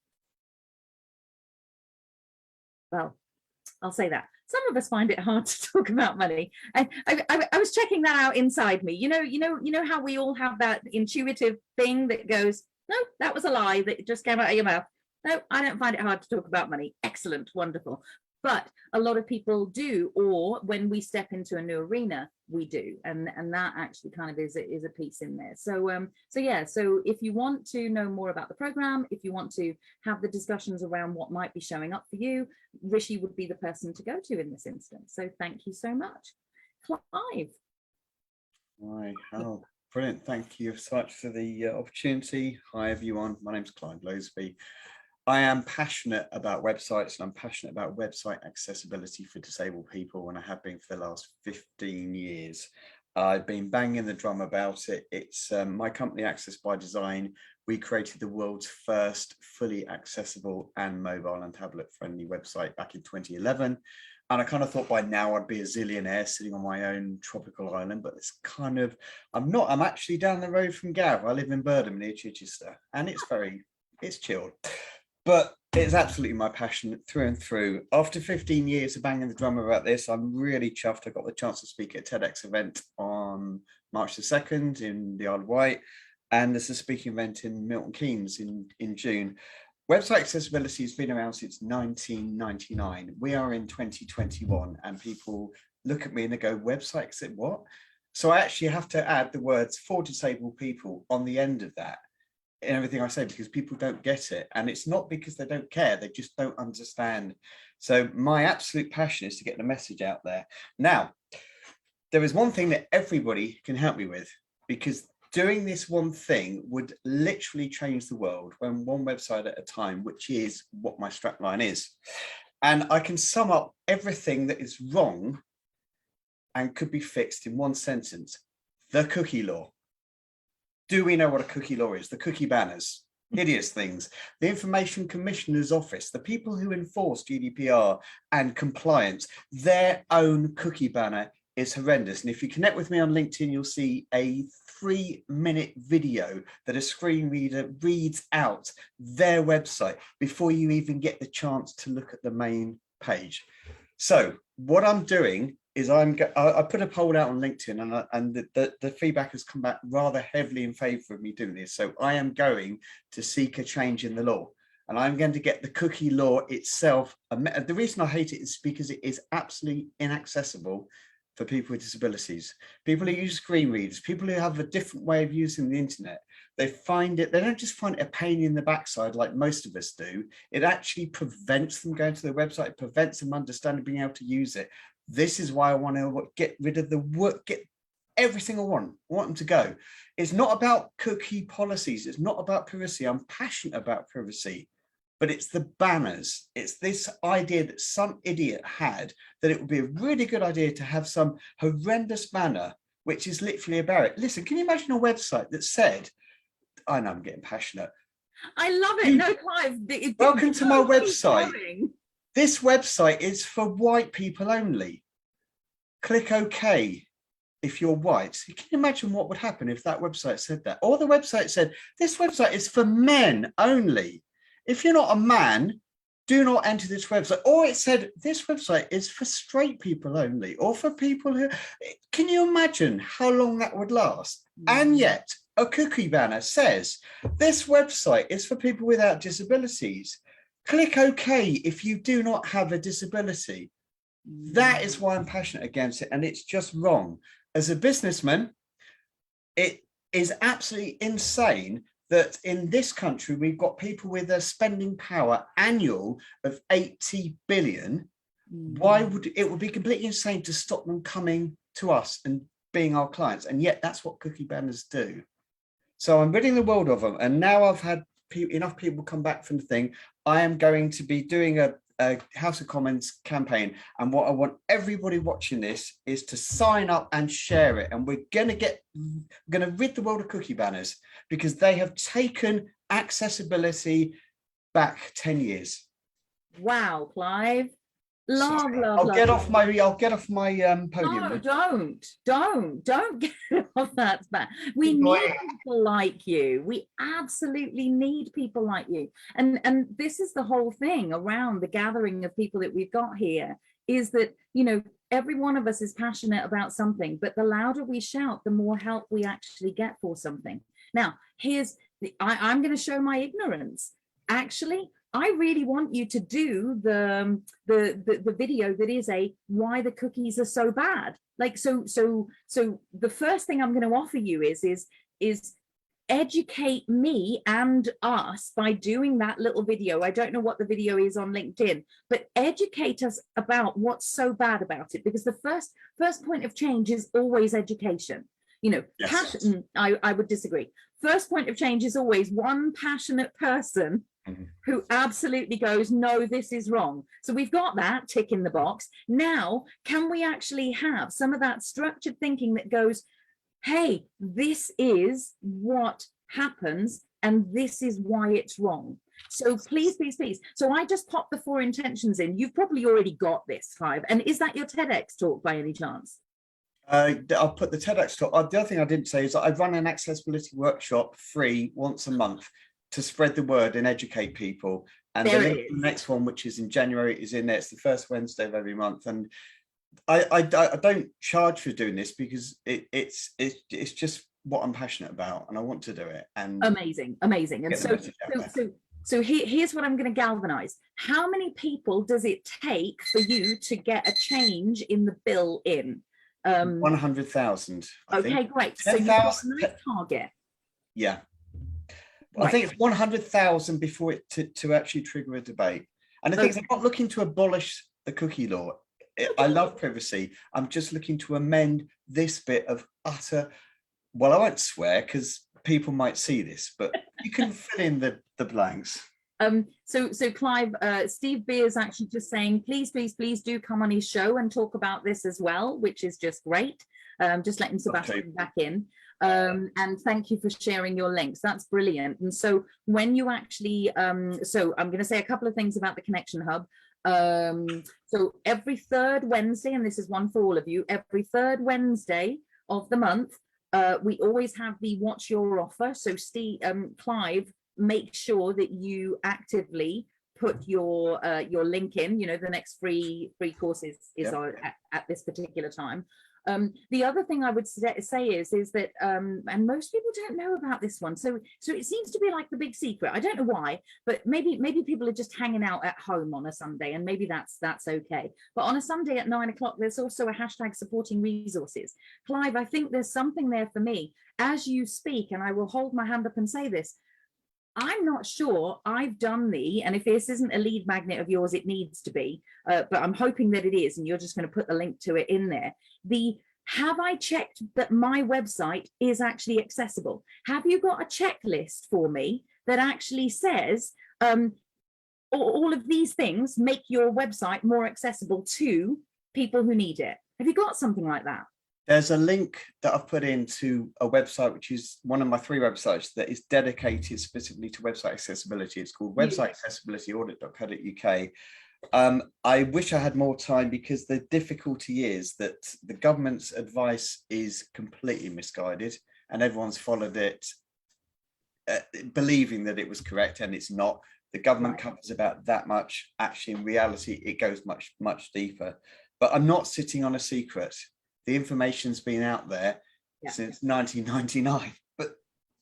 Well, I'll say that. Some of us find it hard to talk about money. I was checking that out inside me. You know how we all have that intuitive thing that goes, no, that was a lie that just came out of your mouth. No, I don't find it hard to talk about money. Excellent, wonderful. But a lot of people do, or when we step into a new arena, we do, and that actually kind of is a piece in there. So yeah, so if you want to know more about the program, if you want to have the discussions around what might be showing up for you, Rishi would be the person to go to in this instance. So thank you so much. Clive. Right. Oh, brilliant. Thank you so much for the opportunity. Hi, everyone. My name's Clive Loseby. I am passionate about websites, and I'm passionate about website accessibility for disabled people, and I have been for the last 15 years. I've been banging the drum about it. It's my company, Access by Design. We created the world's first fully accessible and mobile and tablet friendly website back in 2011. And I kind of thought by now I'd be a zillionaire sitting on my own tropical island, but it's kind of, I'm actually down the road from Gav. I live in Birdham near Chichester, and it's chilled. But it's absolutely my passion through and through. After 15 years of banging the drum about this, I'm really chuffed. I got the chance to speak at a TEDx event on March the 2nd in the Isle of Wight, and there's a speaking event in Milton Keynes in June. Website accessibility has been around since 1999. We are in 2021, and people look at me and they go, website, what? So I actually have to add the words for disabled people on the end of that in everything I say, because people don't get it. And it's not because they don't care, they just don't understand. So my absolute passion is to get the message out there. Now, there is one thing that everybody can help me with, because doing this one thing would literally change the world, one website at a time, which is what my strapline is. And I can sum up everything that is wrong and could be fixed in one sentence: the cookie law. Do we know what a cookie law is? The cookie banners, hideous things. The Information Commissioner's Office, the people who enforce GDPR and compliance, their own cookie banner is horrendous. And if you connect with me on LinkedIn, you'll see a 3-minute video that a screen reader reads out their website before you even get the chance to look at the main page. So what I'm doing is I put a poll out on LinkedIn, and the feedback has come back rather heavily in favor of me doing this. So I am going to seek a change in the law, and I'm going to get the cookie law itself. The reason I hate it is because it is absolutely inaccessible for people with disabilities, people who use screen readers, people who have a different way of using the internet. They don't just find it a pain in the backside like most of us do. It actually prevents them going to their website, it prevents them understanding, being able to use it. This is why I want to get rid of the work, get everything I want them to go. It's not about cookie policies. It's not about privacy. I'm passionate about privacy, but it's the banners. It's this idea that some idiot had that it would be a really good idea to have some horrendous banner, which is literally about it. Listen, can you imagine a website that said, I know I'm getting passionate. I love it. No, Clive. Welcome to my website. This website is for white people only. Click OK if you're white. Can you imagine what would happen if that website said that? Or the website said, this website is for men only. If you're not a man, do not enter this website. Or it said, this website is for straight people only, or for people who... Can you imagine how long that would last? And yet, a cookie banner says, this website is for people without disabilities. Click OK if you do not have a disability. That is why I'm passionate against it, and it's just wrong. As a businessman, it is absolutely insane that in this country we've got people with a spending power annual of 80 billion. Why would it would be completely insane to stop them coming to us and being our clients, and yet that's what cookie banners do. So I'm ridding the world of them, and now I've had enough people come back from the thing. I am going to be doing a House of Commons campaign, and what I want everybody watching this is to sign up and share it, and we're going to rid the world of cookie banners, because they have taken accessibility back 10 years. Wow, Clive. I'll get off my podium. No, don't get off that span. We need people like you. We absolutely need people like you. And this is the whole thing around the gathering of people that we've got here, is that, you know, every one of us is passionate about something, but the louder we shout, the more help we actually get for something. Now, I'm going to show my ignorance. Actually, I really want you to do the video that is why the cookies are so bad. Like, so the first thing I'm going to offer you is educate me and us by doing that little video. I don't know what the video is on LinkedIn, but educate us about what's so bad about it, because the first point of change is always education. You know, yes. Passion, I would disagree. First point of change is always one passionate person who absolutely goes, no, this is wrong. So we've got that tick in the box. Now, can we actually have some of that structured thinking that goes, hey, this is what happens and this is why it's wrong. So please, please, please. So I just popped the 4 intentions in. You've probably already got this, Clive. And is that your TEDx talk by any chance? I'll put the TEDx talk. The other thing I didn't say is that I run an accessibility workshop free once a month to spread the word and educate people. And the next one, which is in January, is in there. It's the first Wednesday of every month. And I don't charge for doing this, because it's just what I'm passionate about, and I want to do it. And amazing. And so here's what I'm going to galvanize. How many people does it take for you to get a change in the bill in? 100,000. Okay, great. So you've got a nice target. Yeah. Right. I think it's 100,000 before it to actually trigger a debate. And the thing is, I'm not looking to abolish the cookie law. I love privacy. I'm just looking to amend this bit of utter, well, I won't swear because people might see this, but you can fill in the blanks. So Clive, Steve Beer is actually just saying, please do come on his show and talk about this as well, which is just great. Just letting Sebastian back in. And thank you for sharing your links. That's brilliant. And so when you actually, so I'm going to say a couple of things about the Connection Hub. So every 3rd Wednesday, and this is one for all of you, every 3rd Wednesday of the month, we always have the What's Your Offer. So Steve, Clive, make sure that you actively put your link in. You know, the next free course is at this particular time. The other thing I would say is that and most people don't know about this one, so it seems to be like the big secret. I don't know why, but maybe people are just hanging out at home on a Sunday, and maybe that's okay. But on a Sunday at 9 o'clock, there's also a hashtag supporting resources. Clive, I think there's something there for me as you speak, and I will hold my hand up and say this. I'm not sure I've done and if this isn't a lead magnet of yours, it needs to be, but I'm hoping that it is, and you're just going to put the link to it in there. Have I checked that my website is actually accessible? Have you got a checklist for me that actually says all of these things make your website more accessible to people who need it? Have you got something like that? There's a link that I've put into a website, which is one of my 3 websites that is dedicated specifically to website accessibility. It's called websiteaccessibilityaudit.co.uk. I wish I had more time, because the difficulty is that the government's advice is completely misguided, and everyone's followed it believing that it was correct, and it's not. The government covers about that much. Actually, in reality, it goes much, much deeper. But I'm not sitting on a secret. The information's been out there since 1999, but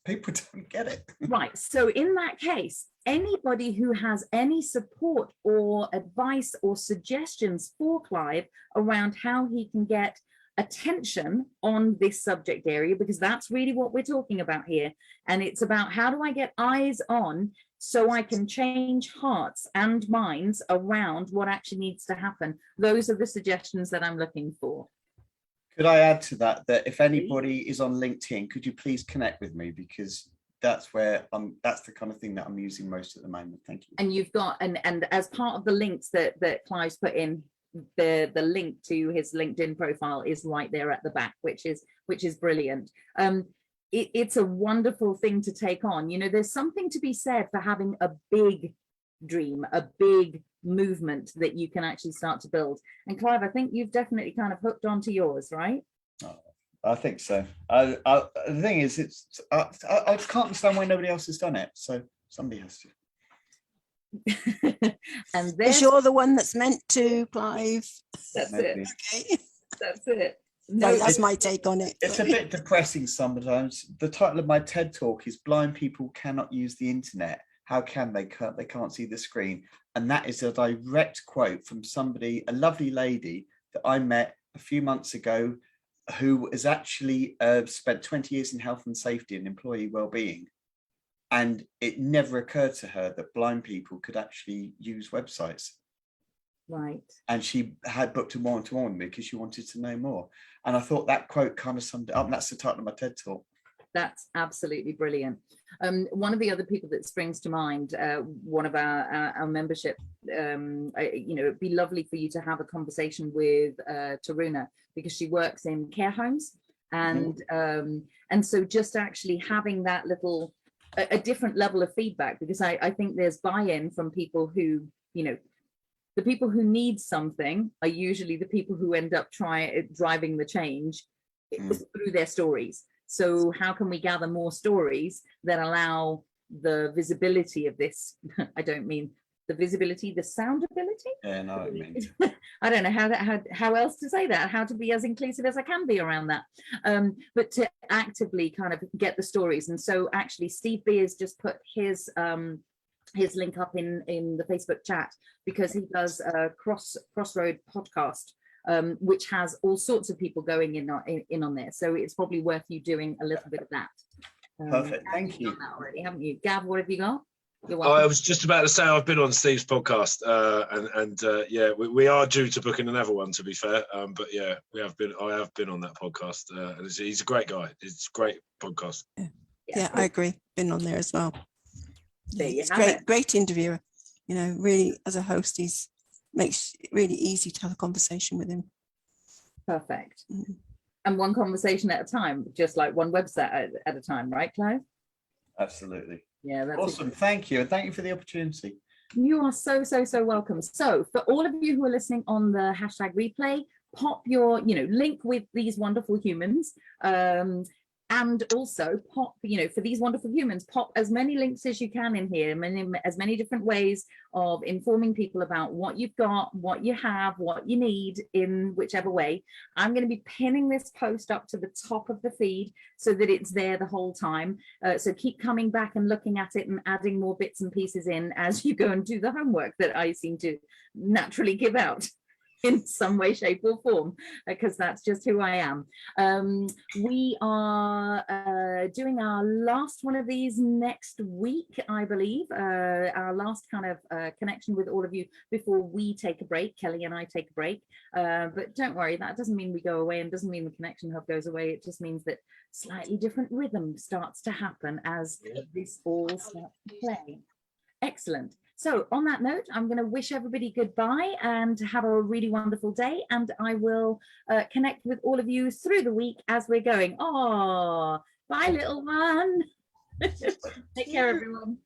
people don't get it. Right. So in that case, anybody who has any support or advice or suggestions for Clive around how he can get attention on this subject area, because that's really what we're talking about here. And it's about, how do I get eyes on so I can change hearts and minds around what actually needs to happen. Those are the suggestions that I'm looking for. Could I add to that, that if anybody is on LinkedIn, could you please connect with me, because that's where that's the kind of thing that I'm using most at the moment. Thank you. And you've got, and as part of the links that Clive's put in, the link to his LinkedIn profile is right there at the back, which is brilliant. It's a wonderful thing to take on. You know, there's something to be said for having a big dream, a big movement that you can actually start to build. And Clive, I think you've definitely kind of hooked onto yours, right? I think so. The thing is, I can't understand why nobody else has done it. So somebody has to. And Because you're the one that's meant to, Clive. That's Maybe. it. Okay. That's it. No, that's my take on it. It's a bit depressing sometimes. The title of my TED talk is "Blind People Cannot Use the Internet. How can they? They can't see the screen." And that is a direct quote from somebody, a lovely lady that I met a few months ago, who has actually spent 20 years in health and safety and employee well-being. And it never occurred to her that blind people could actually use websites. Right. And she had booked a one-to-one with me because she wanted to know more. And I thought that quote kind of summed it up. And that's the title of my TED talk. That's absolutely brilliant. One of the other people that springs to mind, one of our membership, you know, it'd be lovely for you to have a conversation with Taruna, because she works in care homes. And so just actually having that little, a different level of feedback, because I think there's buy-in from people who, you know, the people who need something are usually the people who end up driving the change through their stories. So how can we gather more stories that allow the visibility of this? I don't mean the visibility, the soundability. Yeah, no, I mean. I don't know how else to say that, how to be as inclusive as I can be around that. But to actively kind of get the stories. And so actually Steve Beers just put his link up in the Facebook chat, because he does a Crossroad podcast, which has all sorts of people going in on there. So it's probably worth you doing a little bit of that. Perfect, thank you. Done that already, haven't you? Gav, what have you got? I was just about to say I've been on Steve's podcast, yeah, we are due to book in another one, to be fair. But yeah, I have been on that podcast, and he's a great guy. It's a great podcast. Yeah, I agree. Been on there as well. There you He's have great, it. great interviewer. You know, really, as a host, makes it really easy to have a conversation with him. Perfect. And one conversation at a time, just like one website at a time, right, Clive? Absolutely. Yeah, that's awesome. Thank you. And thank you for the opportunity. You are so welcome. So for all of you who are listening on the hashtag replay, pop your, you know, link with these wonderful humans. And also pop, you know, for these wonderful humans, pop as many links as you can in here, as many different ways of informing people about what you've got, what you have, what you need in whichever way. I'm going to be pinning this post up to the top of the feed so that it's there the whole time. So keep coming back and looking at it and adding more bits and pieces in as you go and do the homework that I seem to naturally give out in some way, shape or form, because that's just who I am. We are doing our last one of these next week, I believe, our last kind of connection with all of you before we take a break. Kelly and I take a break, but don't worry, that doesn't mean we go away and doesn't mean the connection hub goes away. It just means that slightly different rhythm starts to happen as this all starts to play. Excellent. So on that note, I'm going to wish everybody goodbye and have a really wonderful day. And I will connect with all of you through the week as we're going. Oh, bye, little one. Take care, everyone.